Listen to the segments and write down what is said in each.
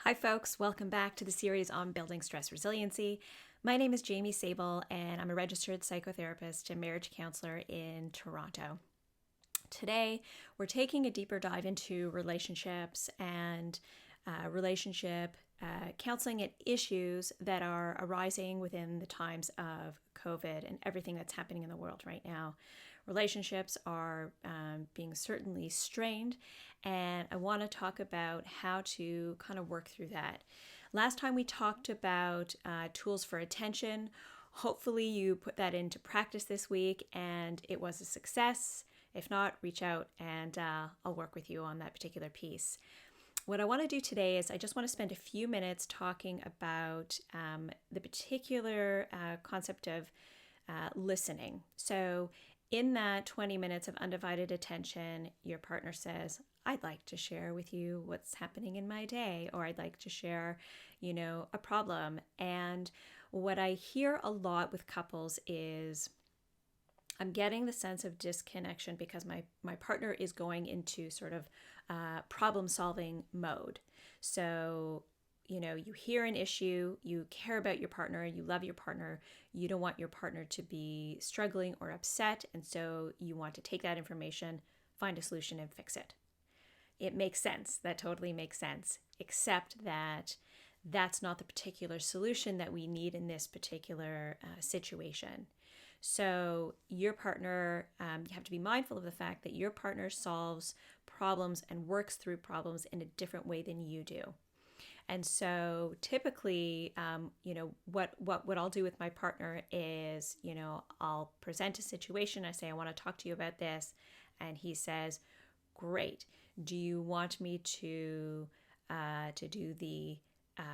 Hi folks, welcome back to the series on Building Stress Resiliency. My name is Jamie Sable and I'm a registered psychotherapist and marriage counselor in Toronto. Today, we're taking a deeper dive into relationships and relationship counseling and issues that are arising within the times of COVID and everything that's happening in the world right now. Relationships are being certainly strained, and I want to talk about how to kind of work through that. Last time we talked about tools for attention. Hopefully, you put that into practice this week and it was a success. If not, reach out and I'll work with you on that particular piece. What I want to do today is I just want to spend a few minutes talking about the particular concept of listening. So in that 20 minutes of undivided attention, your partner says, I'd like to share with you what's happening in my day, or I'd like to share, a problem. And what I hear a lot with couples is I'm getting the sense of disconnection because my partner is going into sort of problem solving mode. So, you hear an issue, you care about your partner, you love your partner, you don't want your partner to be struggling or upset. And so you want to take that information, find a solution, and fix it. It makes sense. That totally makes sense, except that that's not the particular solution that we need in this particular situation. So your partner, you have to be mindful of the fact that your partner solves problems and works through problems in a different way than you do. And so typically, what I'll do with my partner is, I'll present a situation. I say, I want to talk to you about this. And he says, great. Do you want me to do the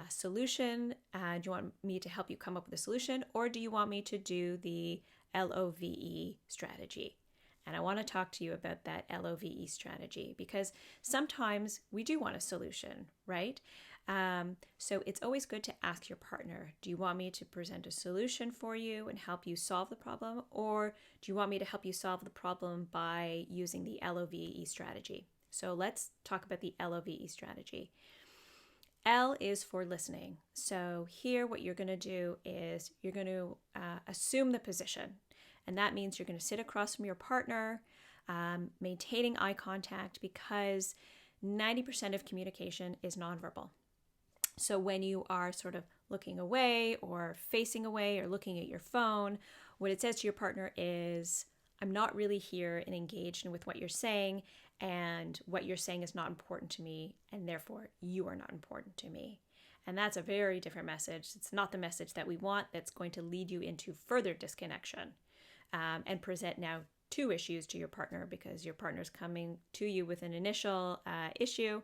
solution? Do you want me to help you come up with a solution? Or do you want me to do the LOVE strategy? And I want to talk to you about that LOVE strategy because sometimes we do want a solution, right? So it's always good to ask your partner, do you want me to present a solution for you and help you solve the problem? Or do you want me to help you solve the problem by using the LOVE strategy? So let's talk about the LOVE strategy. L is for listening. So here what you're going to do is you're going to assume the position. And that means you're going to sit across from your partner, maintaining eye contact because 90% of communication is nonverbal. So when you are sort of looking away or facing away or looking at your phone, what it says to your partner is, I'm not really here and engaged with what you're saying, and what you're saying is not important to me, and therefore you are not important to me. And that's a very different message. It's not the message that we want. That's going to lead you into further disconnection and present now two issues to your partner because your partner's coming to you with an initial issue,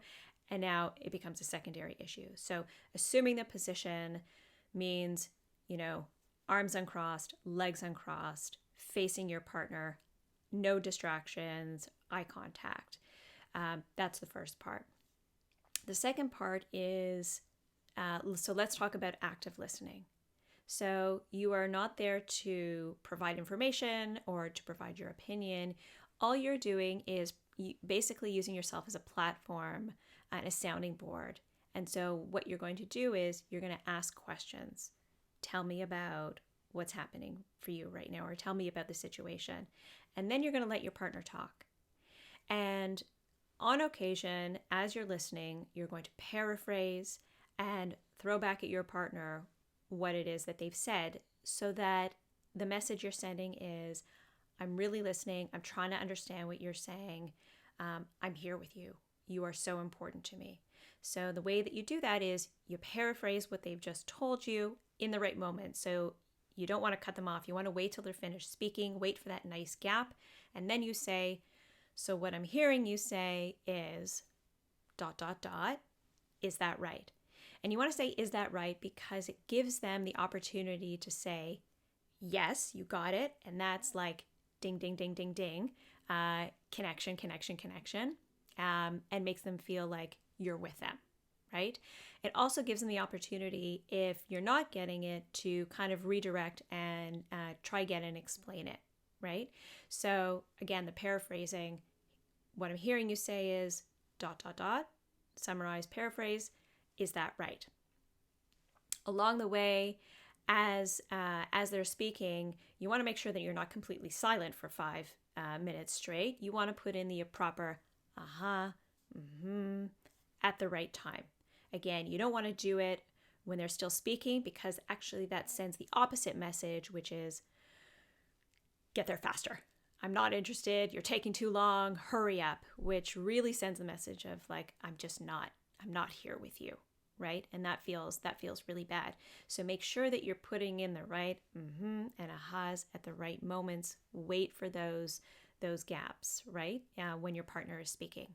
and now it becomes a secondary issue. So assuming the position means, arms uncrossed, legs uncrossed, facing your partner, no distractions, eye contact. That's the first part. The second part is, so let's talk about active listening. So you are not there to provide information or to provide your opinion. All you're doing is basically using yourself as a platform and a sounding board. And so what you're going to do is you're going to ask questions. Tell me about what's happening for you right now, or tell me about the situation. And then you're going to let your partner talk. And on occasion, as you're listening, you're going to paraphrase and throw back at your partner what it is that they've said so that the message you're sending is, I'm really listening. I'm trying to understand what you're saying. I'm here with you. You are so important to me. So the way that you do that is you paraphrase what they've just told you in the right moment. So you don't want to cut them off. You want to wait till they're finished speaking, wait for that nice gap. And then you say, so what I'm hearing you say is ... Is that right? And you want to say, is that right? Because it gives them the opportunity to say, yes, you got it. And that's like ding, ding, ding, ding, ding. Connection, and makes them feel like you're with them, right? It also gives them the opportunity, if you're not getting it, to kind of redirect and try again and explain it, right? So again, the paraphrasing, what I'm hearing you say is ... Summarize, paraphrase, is that right? Along the way, as they're speaking, you want to make sure that you're not completely silent for 5 minutes straight. You want to put in the proper at the right time. Again, you don't want to do it when they're still speaking, because actually that sends the opposite message, which is get there faster. I'm not interested. You're taking too long. Hurry up, which really sends the message of like, I'm not here with you, right? And that feels really bad. So make sure that you're putting in the right and ahas at the right moments. Wait for those gaps, right? When your partner is speaking.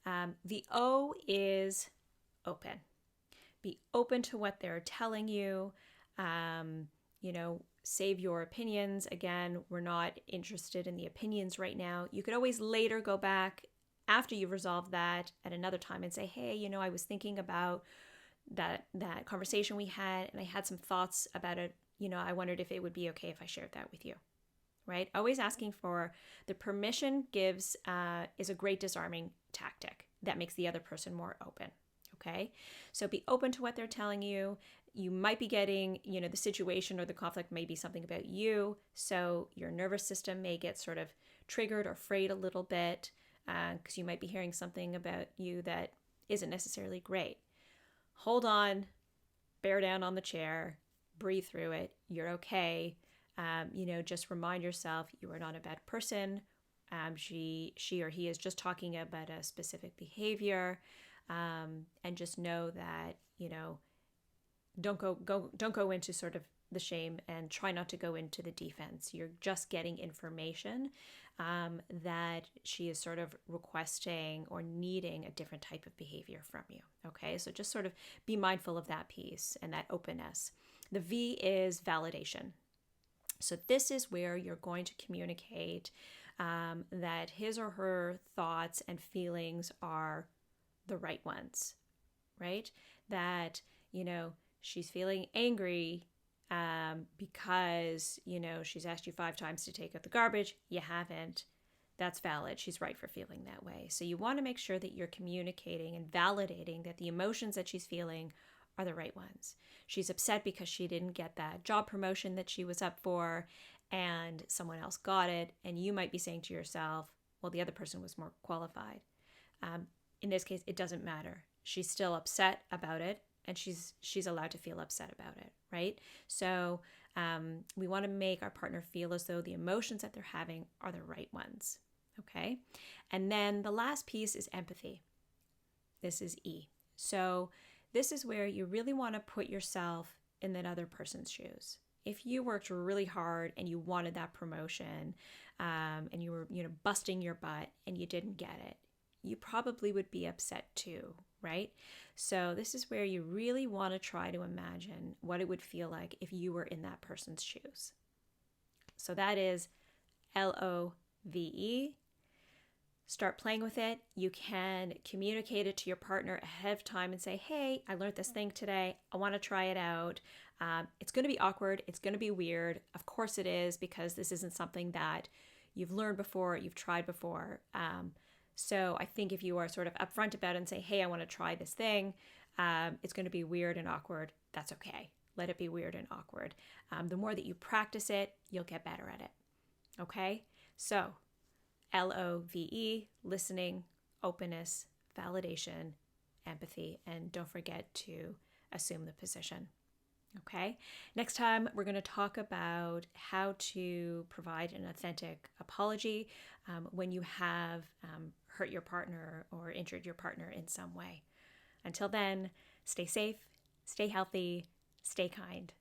The O is open. Be open to what they're telling you. Save your opinions. Again, we're not interested in the opinions right now. You could always later go back after you've resolved that at another time and say, hey, I was thinking about that conversation we had, and I had some thoughts about it. I wondered if it would be okay if I shared that with you, right? Always asking for the permission is a great disarming tactic that makes the other person more open. Okay, so be open to what they're telling you. You might be getting, the situation or the conflict may be something about you. So your nervous system may get sort of triggered or frayed a little bit because you might be hearing something about you that isn't necessarily great. Hold on, bear down on the chair, breathe through it. You're okay. Just remind yourself you are not a bad person. She or he is just talking about a specific behavior. And just know that, don't go into sort of the shame, and try not to go into the defense. You're just getting information that she is sort of requesting or needing a different type of behavior from you. Okay, so just sort of be mindful of that piece and that openness. The V is validation. So this is where you're going to communicate that his or her thoughts and feelings are the right ones, right? That, she's feeling angry because, she's asked you 5 times to take out the garbage. You haven't. That's valid. She's right for feeling that way. So you want to make sure that you're communicating and validating that the emotions that she's feeling are the right ones. She's upset because she didn't get that job promotion that she was up for and someone else got it. And you might be saying to yourself, well, the other person was more qualified. In this case, it doesn't matter. She's still upset about it, and she's allowed to feel upset about it, right? So we want to make our partner feel as though the emotions that they're having are the right ones, okay? And then the last piece is empathy. This is E. So this is where you really want to put yourself in that other person's shoes. If you worked really hard and you wanted that promotion and you were, busting your butt and you didn't get it, you probably would be upset too, right? So this is where you really want to try to imagine what it would feel like if you were in that person's shoes. So that is LOVE. Start playing with it. You can communicate it to your partner ahead of time and say, hey, I learned this thing today. I want to try it out. It's going to be awkward. It's going to be weird. Of course it is, because this isn't something that you've learned before, you've tried before. So I think if you are sort of upfront about it and say, hey, I want to try this thing, it's going to be weird and awkward. That's okay. Let it be weird and awkward. The more that you practice it, you'll get better at it. Okay? So LOVE, listening, openness, validation, empathy, and don't forget to assume the position. Okay? Next time, we're going to talk about how to provide an authentic apology when you have hurt your partner or injured your partner in some way. Until then, stay safe, stay healthy, stay kind.